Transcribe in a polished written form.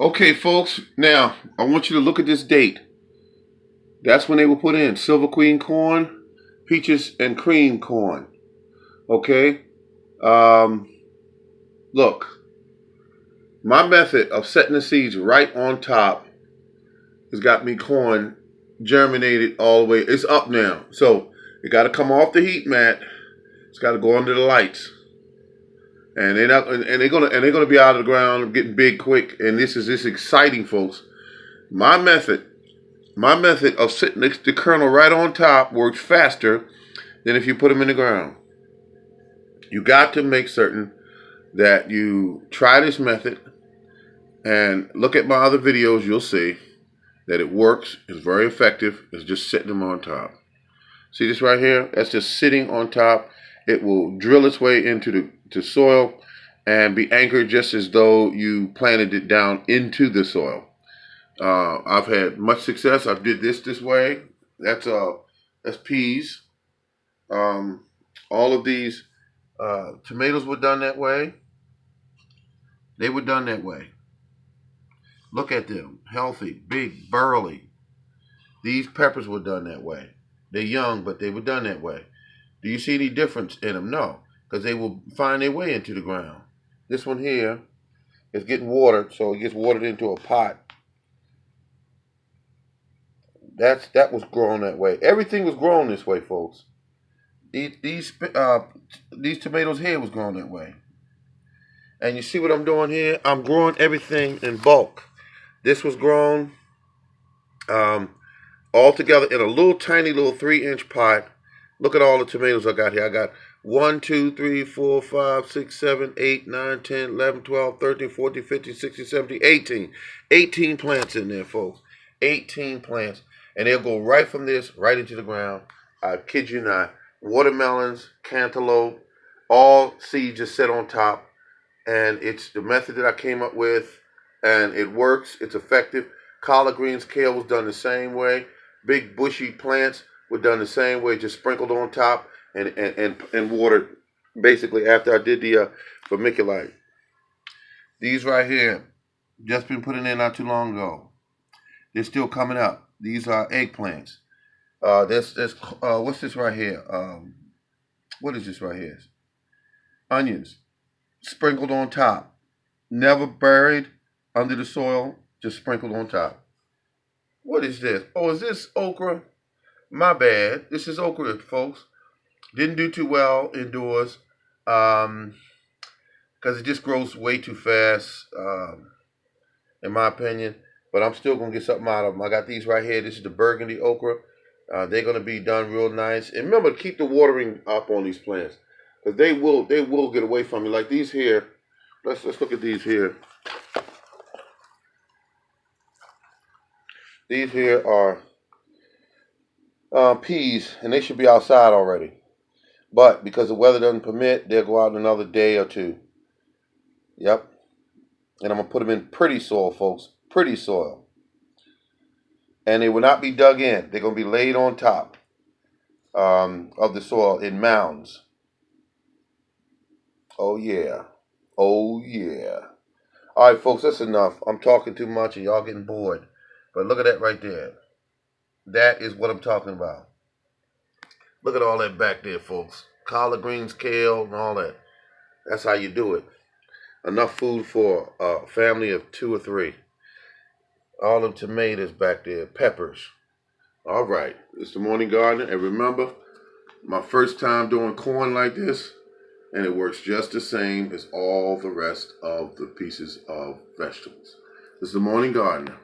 Okay, folks, now I want you to look at this date. That's when they were put in. Silver Queen corn, peaches and cream corn. Okay? Um, Look, my method of setting the seeds right on top has got me corn germinated all the way. It's up now. So it got to come off the heat mat. It's got to go under the lights. And they're gonna be out of the ground getting big quick. And this is exciting, folks. My method of sitting the kernel right on top works faster than if you put them in the ground. You got to make certain that you try this method and look at my other videos. You'll see that it works. It's very effective. It's just sitting them on top. See this right here? That's just sitting on top. It will drill its way into the soil and be anchored just as though you planted it down into the soil. I've had much success. I did this way. That's peas. All of these tomatoes were done that way. They were done that way. Look at them. Healthy, big, burly. These peppers were done that way. They're young, but they were done that way. Do you see any difference in them? No, because they will find their way into the ground. This one here is getting watered, so it gets watered into a pot. That was grown that way. Everything was grown this way, folks. These tomatoes here was grown that way. And you see what I'm doing here? I'm growing everything in bulk. This was grown all together in a little tiny little 3-inch pot. Look at all the tomatoes I got here. I got 1, 2, 3, 4, 5, 6, 7, 8, 9, 10, 11, 12, 13, 14, 15, 16, 17, 18. 18 plants in there, folks. 18 plants. And they'll go right from this right into the ground. I kid you not. Watermelons, cantaloupe, all seeds just sit on top. And it's the method that I came up with. And it works. It's effective. Collard greens, kale was done the same way. Big bushy plants were done the same way, just sprinkled on top and watered basically after I did the vermiculite. These right here, just been put in there not too long ago. They're still coming up. These are eggplants. What's this right here? What is this right here? Onions, sprinkled on top. Never buried under the soil, just sprinkled on top. What is this? Oh, is this okra? My bad. This is okra, folks. Didn't do too well indoors because it just grows way too fast, in my opinion. But I'm still going to get something out of them. I got these right here. This is the Burgundy Okra. They're going to be done real nice. And remember, keep the watering up on these plants because they will get away from you. Like these here. Let's look at these here. These here are peas, and they should be outside already. But because the weather doesn't permit, they'll go out in another day or two. Yep. And I'm going to put them in pretty soil, folks. Pretty soil. And they will not be dug in. They're going to be laid on top of the soil in mounds. Oh, yeah. Oh, yeah. All right, folks, that's enough. I'm talking too much and y'all getting bored. But look at that right there. That is what I'm talking about. Look at all that back there, folks. Collard greens, kale, and all that. That's how you do it. Enough food for a family of 2 or 3. All them tomatoes back there, peppers. All right, it's the Morning Gardener. And remember, my first time doing corn like this, and it works just the same as all the rest of the pieces of vegetables. This is the Morning Gardener.